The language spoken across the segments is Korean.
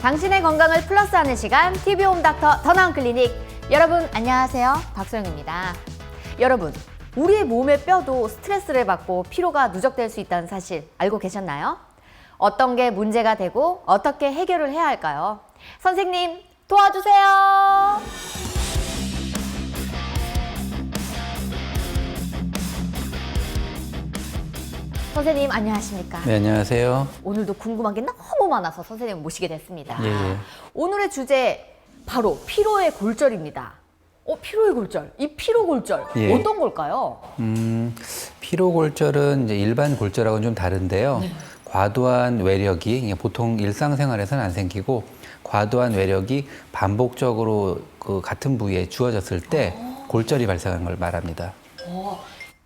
당신의 건강을 플러스하는 시간 TV홈닥터 더 나은 클리닉. 여러분 안녕하세요, 박소영입니다. 여러분, 우리의 몸의 뼈도 스트레스를 받고 피로가 누적될 수 있다는 사실 알고 계셨나요? 어떤 게 문제가 되고 어떻게 해결을 해야 할까요? 선생님 도와주세요. 선생님 안녕하십니까? 네, 안녕하세요. 오늘도 궁금한 게 너무 많아서 선생님을 모시게 됐습니다. 예. 오늘의 주제 바로 피로의 골절입니다. 피로의 골절. 이 피로 골절 예. 어떤 걸까요? 피로골절은 이제 일반 골절하고는 좀 다른데요. 네. 과도한 외력이 보통 일상생활에서는 안 생기고 과도한 외력이 반복적으로 그 같은 부위에 주어졌을 때 골절이 발생하는 걸 말합니다.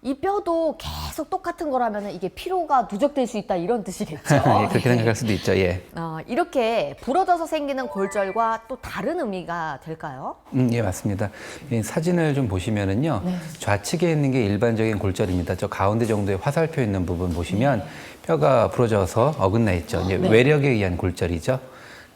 이 뼈도 계속 똑같은 거라면 이게 피로가 누적될 수 있다 이런 뜻이겠죠? 예, 그렇게 생각할 수도 있죠. 예. 이렇게 부러져서 생기는 골절과 또 다른 의미가 될까요? 예, 맞습니다. 이 사진을 좀 보시면은요. 네. 좌측에 있는 게 일반적인 골절입니다. 저 가운데 정도에 화살표 있는 부분 보시면 뼈가 부러져서 어긋나 있죠. 이제 네. 외력에 의한 골절이죠.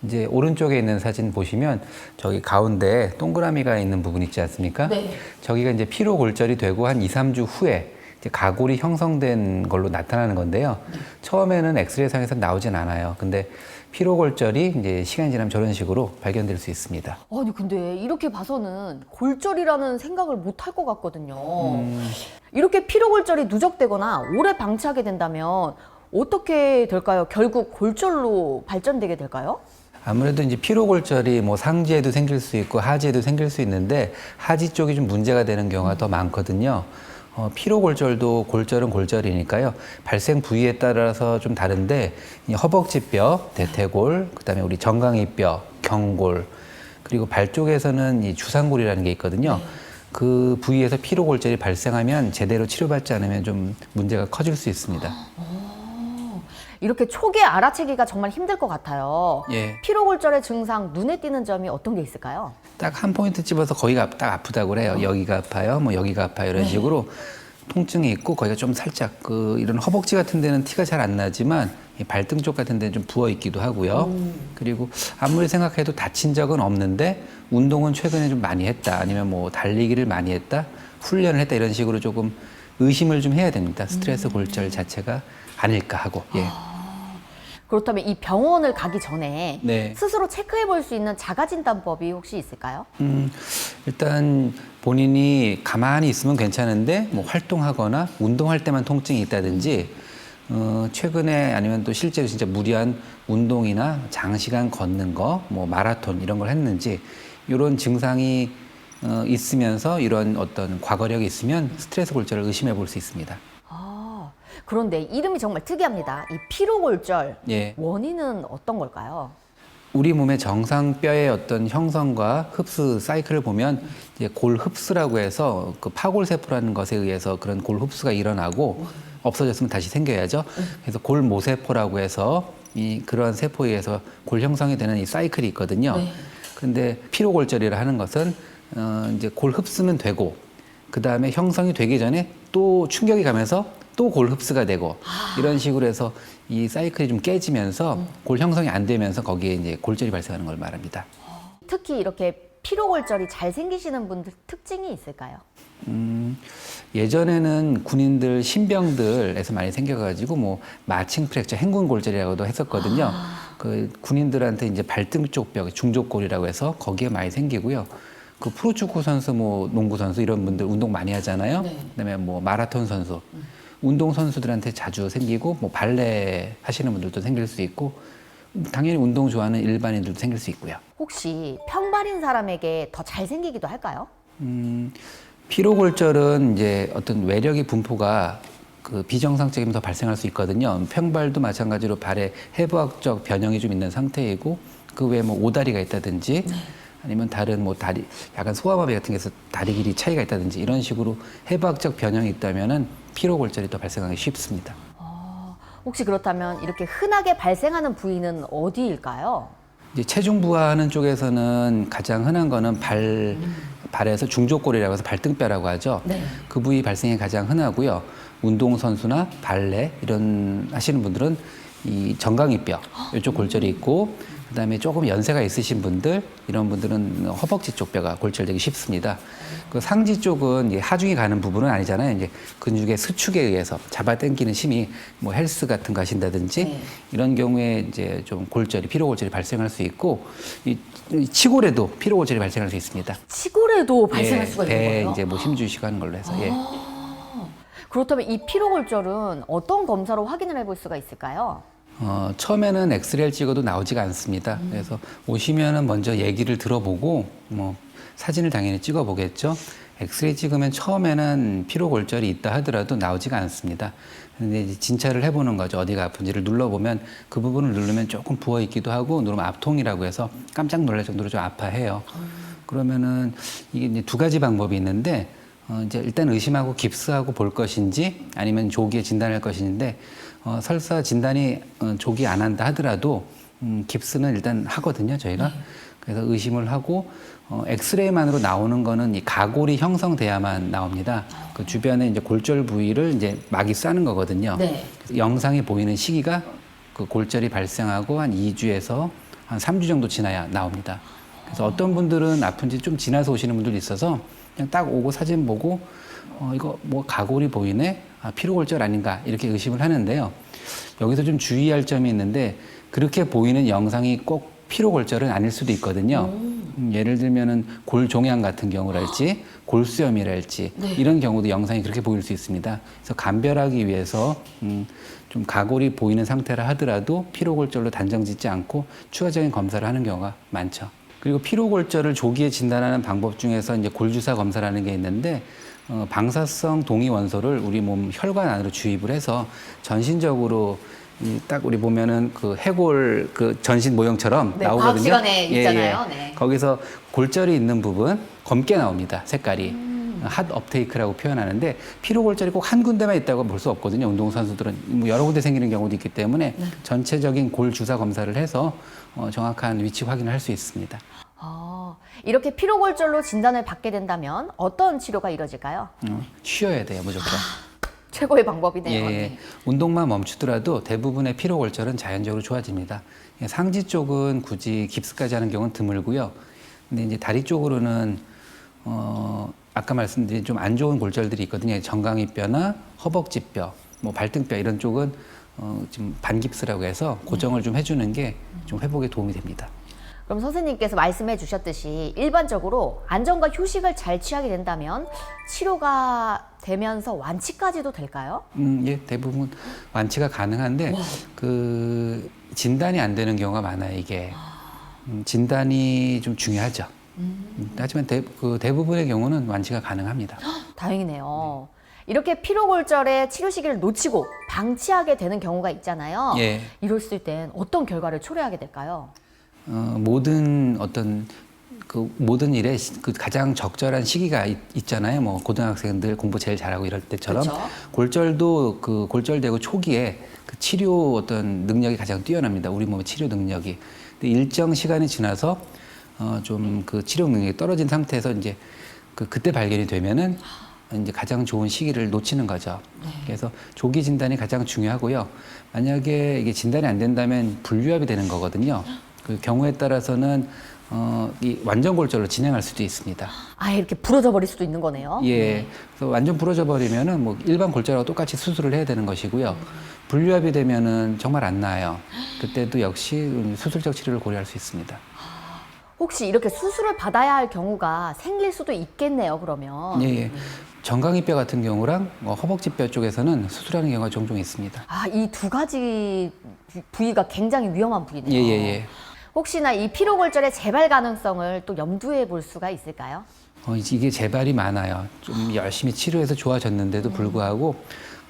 이제 오른쪽에 있는 사진 보시면 저기 가운데 동그라미가 있는 부분 있지 않습니까? 네. 저기가 이제 피로 골절이 되고 한 2, 3주 후에 이제 가골이 형성된 걸로 나타나는 건데요. 처음에는 엑스레이상에서 나오진 않아요. 근데 피로 골절이 이제 시간이 지나면 저런 식으로 발견될 수 있습니다. 아니 근데 이렇게 봐서는 골절이라는 생각을 못 할 것 같거든요. 이렇게 피로 골절이 누적되거나 오래 방치하게 된다면 어떻게 될까요? 결국 골절로 발전되게 될까요? 아무래도 이제 피로골절이 뭐 상지에도 생길 수 있고 하지에도 생길 수 있는데 하지 쪽이 좀 문제가 되는 경우가 더 많거든요. 피로골절도 골절은 골절이니까요. 발생 부위에 따라서 좀 다른데 이 허벅지뼈, 대퇴골, 그다음에 우리 정강이뼈, 경골, 그리고 발 쪽에서는 이 주상골이라는 게 있거든요. 그 부위에서 피로골절이 발생하면 제대로 치료받지 않으면 좀 문제가 커질 수 있습니다. 이렇게 초기에 알아채기가 정말 힘들 것 같아요. 예. 피로골절의 증상, 눈에 띄는 점이 어떤 게 있을까요? 딱 한 포인트 집어서 거기가 딱 아프다고 그래요. 여기가 아파요, 뭐 여기가 아파요 이런 식으로 통증이 있고 거기가 좀 살짝 이런 허벅지 같은 데는 티가 잘 안 나지만 이 발등 쪽 같은 데는 좀 부어 있기도 하고요. 그리고 아무리 생각해도 다친 적은 없는데 운동은 최근에 좀 많이 했다, 아니면 뭐 달리기를 많이 했다, 훈련을 했다 이런 식으로 조금 의심을 좀 해야 됩니다. 스트레스 골절 자체가 아닐까 하고. 예. 그렇다면 이 병원을 가기 전에 네. 스스로 체크해 볼 수 있는 자가진단법이 혹시 있을까요? 일단 본인이 가만히 있으면 괜찮은데 뭐 활동하거나 운동할 때만 통증이 있다든지 최근에 아니면 또 실제로 진짜 무리한 운동이나 장시간 걷는 거, 뭐 마라톤 이런 걸 했는지 이런 증상이 있으면서 이런 어떤 과거력이 있으면 스트레스 골절을 의심해 볼 수 있습니다. 그런데 이름이 정말 특이합니다. 이 피로골절, 예. 원인은 어떤 걸까요? 우리 몸의 정상 뼈의 어떤 형성과 흡수 사이클을 보면 이제 골 흡수라고 해서 그 파골 세포라는 것에 의해서 그런 골 흡수가 일어나고 없어졌으면 다시 생겨야죠. 그래서 골 모세포라고 해서 그러한 세포에 의해서 골 형성이 되는 이 사이클이 있거든요. 근데 피로골절이라 하는 것은 이제 골 흡수는 되고 그 다음에 형성이 되기 전에 또 충격이 가면서 또 골 흡수가 되고 이런 식으로 해서 이 사이클이 좀 깨지면서 골 형성이 안 되면서 거기에 이제 골절이 발생하는 걸 말합니다. 특히 이렇게 피로골절이 잘 생기시는 분들 특징이 있을까요? 예전에는 군인들 신병들에서 많이 생겨가지고 뭐 마칭 프랙처 행군 골절이라고도 했었거든요. 그 군인들한테 이제 발등 쪽 뼈 중족골이라고 해서 거기에 많이 생기고요. 그 프로축구 선수, 뭐 농구 선수 이런 분들 운동 많이 하잖아요. 그다음에 뭐 마라톤 선수, 운동 선수들한테 자주 생기고 뭐 발레 하시는 분들도 생길 수 있고 당연히 운동 좋아하는 일반인들도 생길 수 있고요. 혹시 평발인 사람에게 더 잘 생기기도 할까요? 피로골절은 이제 어떤 외력의 분포가 그 비정상적이면 더 발생할 수 있거든요. 평발도 마찬가지로 발에 해부학적 변형이 좀 있는 상태이고 그 외에 뭐 오다리가 있다든지 아니면 다른 뭐 다리 약간 소아마비 같은 게 있어서 다리 길이 차이가 있다든지 이런 식으로 해부학적 변형이 있다면은 피로골절이 더 발생하기 쉽습니다. 혹시 그렇다면 이렇게 흔하게 발생하는 부위는 어디일까요? 이제 체중 부하하는 쪽에서는 가장 흔한 거는 발에서 중족골이라고 해서 발등뼈라고 하죠. 그 부위 발생이 가장 흔하고요. 운동선수나 발레 이런 하시는 분들은 이 정강이뼈 이쪽 골절이 있고 그다음에 조금 연세가 있으신 분들 이런 분들은 허벅지 쪽 뼈가 골절되기 쉽습니다. 그 상지 쪽은 이제 하중이 가는 부분은 아니잖아요. 이제 근육의 수축에 의해서 잡아당기는 힘이 뭐 헬스 같은 거 하신다든지 네. 이런 경우에 이제 좀 골절이 피로 골절이 발생할 수 있고 이 치골에도 피로 골절이 발생할 수 있습니다. 치골에도 발생할 예, 수가 있는 배에 거예요? 이제 뭐 힘주시고 하는 걸로 해서 예. 그렇다면 이 피로골절은 어떤 검사로 확인을 해볼 수가 있을까요? 처음에는 엑스레이를 찍어도 나오지가 않습니다. 그래서 오시면은 먼저 얘기를 들어보고 뭐 사진을 당연히 찍어보겠죠. 엑스레이 찍으면 처음에는 피로 골절이 있다 하더라도 나오지가 않습니다. 근데 이제 진찰을 해보는 거죠. 어디가 아픈지를 눌러보면 그 부분을 누르면 조금 부어 있기도 하고 누르면 압통이라고 해서 깜짝 놀랄 정도로 좀 아파해요. 그러면은 이게 이제 두 가지 방법이 있는데 이제 일단 의심하고 깁스하고 볼 것인지 아니면 조기에 진단할 것인데 설사 진단이 조기 안 한다 하더라도 깁스는 일단 하거든요 저희가. 그래서 의심을 하고 엑스레이만으로 나오는 거는 이 가골이 형성돼야만 나옵니다. 그 주변에 이제 골절 부위를 이제 막이 싸는 거거든요. 네. 영상에 보이는 시기가 그 골절이 발생하고 한 2주에서 한 3주 정도 지나야 나옵니다. 그래서 어떤 분들은 아픈지 좀 지나서 오시는 분들도 있어서 그냥 딱 오고 사진 보고 이거 뭐 가골이 보이네? 아, 피로골절 아닌가? 이렇게 의심을 하는데요. 여기서 좀 주의할 점이 있는데 그렇게 보이는 영상이 꼭 피로골절은 아닐 수도 있거든요. 예를 들면은 골종양 같은 경우랄지 골수염이랄지 네. 이런 경우도 영상이 그렇게 보일 수 있습니다. 그래서 감별하기 위해서 좀 가골이 보이는 상태라 하더라도 피로골절로 단정짓지 않고 추가적인 검사를 하는 경우가 많죠. 그리고 피로골절을 조기에 진단하는 방법 중에서 이제 골주사 검사라는 게 있는데 방사성 동위 원소를 우리 몸 혈관 안으로 주입을 해서 전신적으로 딱 우리 보면은 그 해골 그 전신 모형처럼 네, 나오거든요. 과학시간에 있잖아요. 네. 거기서 골절이 있는 부분 검게 나옵니다. 색깔이. 핫 업테이크라고 표현하는데 피로골절이 꼭 한 군데만 있다고 볼 수 없거든요. 운동선수들은 뭐 여러 군데 생기는 경우도 있기 때문에 전체적인 골 주사 검사를 해서 정확한 위치 확인을 할 수 있습니다. 이렇게 피로골절로 진단을 받게 된다면 어떤 치료가 이뤄질까요? 쉬어야 돼요, 무조건. 최고의 방법이네요. 예, 네. 운동만 멈추더라도 대부분의 피로골절은 자연적으로 좋아집니다. 예, 상지 쪽은 굳이 깁스까지 하는 경우는 드물고요. 근데 이제 다리 쪽으로는 아까 말씀드린 좀 안 좋은 골절들이 있거든요. 정강이뼈나 허벅지뼈, 뭐 발등뼈 이런 쪽은 지금 반깁스라고 해서 고정을 좀 해주는 게 좀 회복에 도움이 됩니다. 그럼 선생님께서 말씀해 주셨듯이 일반적으로 안정과 휴식을 잘 취하게 된다면 치료가 되면서 완치까지도 될까요? 예, 대부분 완치가 가능한데 그 진단이 안 되는 경우가 많아요. 이게 진단이 좀 중요하죠. 하지만 대부분의 경우는 완치가 가능합니다. 다행이네요. 이렇게 피로골절의 치료 시기를 놓치고 방치하게 되는 경우가 있잖아요. 예. 이랬을 땐 어떤 결과를 초래하게 될까요? 모든 모든 일에 그 가장 적절한 시기가 있잖아요. 뭐 고등학생들 공부 제일 잘하고 이럴 때처럼 그쵸? 골절도 그 골절되고 초기에 그 치료 어떤 능력이 가장 뛰어납니다. 우리 몸의 치료 능력이. 근데 일정 시간이 지나서 좀 그 치료 능력이 떨어진 상태에서 이제 그때 발견이 되면은 이제 가장 좋은 시기를 놓치는 거죠. 그래서 조기 진단이 가장 중요하고요. 만약에 이게 진단이 안 된다면 불류압이 되는 거거든요. 그 경우에 따라서는 이 완전 골절로 진행할 수도 있습니다. 아예 이렇게 부러져 버릴 수도 있는 거네요. 예. 그래서 완전 부러져 버리면은 뭐 일반 골절하고 똑같이 수술을 해야 되는 것이고요. 불류압이 되면은 정말 안 나아요. 그때도 역시 수술적 치료를 고려할 수 있습니다. 혹시 이렇게 수술을 받아야 할 경우가 생길 수도 있겠네요, 그러면. 예, 예. 정강이뼈 같은 경우랑 허벅지뼈 쪽에서는 수술하는 경우가 종종 있습니다. 아, 이 두 가지 부위가 굉장히 위험한 부위네요. 예, 예, 예. 혹시나 이 피로골절의 재발 가능성을 또 염두에 볼 수가 있을까요? 이게 재발이 많아요. 좀 열심히 치료해서 좋아졌는데도 불구하고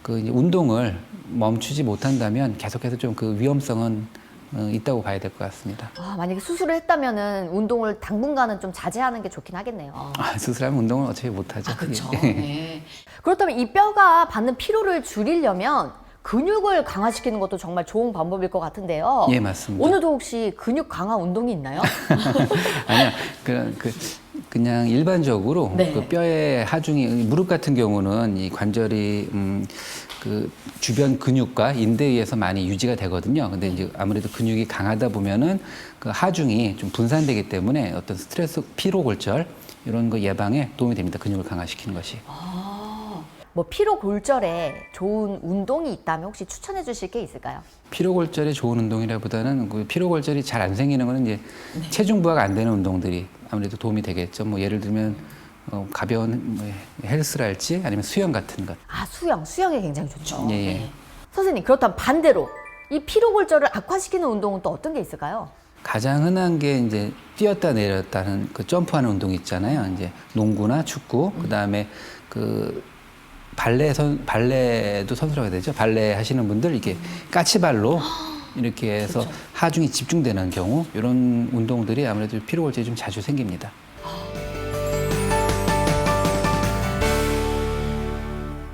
그 이제 운동을 멈추지 못한다면 계속해서 좀 그 위험성은 있다고 봐야 될 것 같습니다. 아, 만약에 수술을 했다면은 운동을 당분간은 좀 자제하는 게 좋긴 하겠네요. 수술하면 운동을 어차피 못하죠. 아, 그렇죠. 예. 네. 그렇다면 이 뼈가 받는 피로를 줄이려면 근육을 강화시키는 것도 정말 좋은 방법일 것 같은데요. 예, 맞습니다. 오늘도 혹시 근육 강화 운동이 있나요? 아니요. 그냥 일반적으로 네. 그 뼈의 하중이 무릎 같은 경우는 이 관절이 그 주변 근육과 인대에 의해서 많이 유지가 되거든요. 근데 이제 아무래도 근육이 강하다 보면은 그 하중이 좀 분산되기 때문에 어떤 스트레스, 피로 골절 이런 거 예방에 도움이 됩니다. 근육을 강화시키는 것이. 뭐 피로 골절에 좋은 운동이 있다면 혹시 추천해 주실 게 있을까요? 피로 골절에 좋은 운동이라보다는 그 피로 골절이 잘 안 생기는 거는 이제 체중 부하가 안 되는 운동들이 아무래도 도움이 되겠죠. 뭐 예를 들면 가벼운 뭐 헬스랄지 아니면 수영 같은 것. 아, 수영이 굉장히 좋죠. 예, 예. 선생님, 그렇다면 반대로 이 피로 골절을 악화시키는 운동은 또 어떤 게 있을까요? 가장 흔한 게 이제 뛰었다 내렸다는 그 점프하는 운동 있잖아요. 이제 농구나 축구, 그다음에 그 발레도 선수라고 해야 되죠. 발레 하시는 분들 이렇게 까치발로 이렇게 해서 그렇죠. 하중이 집중되는 경우 이런 운동들이 아무래도 피로 골절이 좀 자주 생깁니다.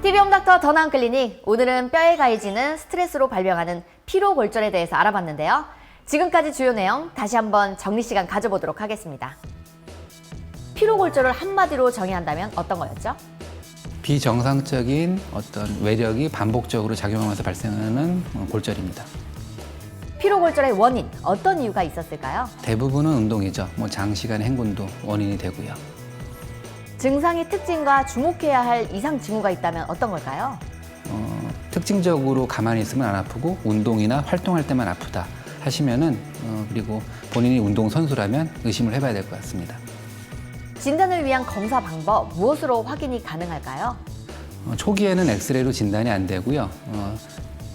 TV홈닥터 더나은클리닉, 오늘은 뼈에 가해지는 스트레스로 발병하는 피로 골절에 대해서 알아봤는데요. 지금까지 주요 내용 다시 한번 정리 시간 가져보도록 하겠습니다. 피로 골절을 한마디로 정의한다면 어떤 거였죠? 비정상적인 어떤 외력이 반복적으로 작용하면서 발생하는 골절입니다. 피로 골절의 원인, 어떤 이유가 있었을까요? 대부분은 운동이죠. 뭐 장시간 행군도 원인이 되고요. 증상의 특징과 주목해야 할 이상 징후가 있다면 어떤 걸까요? 특징적으로 가만히 있으면 안 아프고 운동이나 활동할 때만 아프다 하시면은 그리고 본인이 운동 선수라면 의심을 해봐야 될 것 같습니다. 진단을 위한 검사 방법, 무엇으로 확인이 가능할까요? 초기에는 엑스레이로 진단이 안 되고요.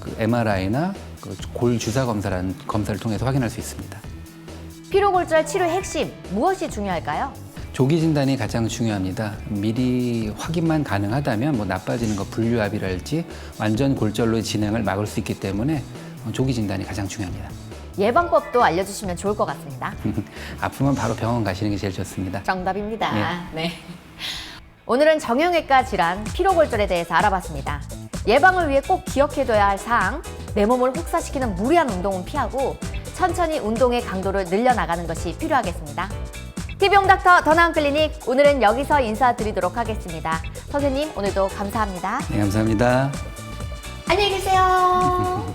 그 MRI나 그 골 주사 검사라는 검사를 통해서 확인할 수 있습니다. 피로 골절 치료의 핵심, 무엇이 중요할까요? 조기 진단이 가장 중요합니다. 미리 확인만 가능하다면 뭐 나빠지는 거 분류압이랄지 완전 골절로의 진행을 막을 수 있기 때문에 조기 진단이 가장 중요합니다. 예방법도 알려주시면 좋을 것 같습니다. 아프면 바로 병원 가시는 게 제일 좋습니다. 정답입니다. 네. 오늘은 정형외과 질환 피로 골절에 대해서 알아봤습니다. 예방을 위해 꼭 기억해둬야 할 사항, 내 몸을 혹사시키는 무리한 운동은 피하고 천천히 운동의 강도를 늘려나가는 것이 필요하겠습니다. TV홈닥터 더나은클리닉, 오늘은 여기서 인사드리도록 하겠습니다. 선생님, 오늘도 감사합니다. 네, 감사합니다. 안녕히 계세요.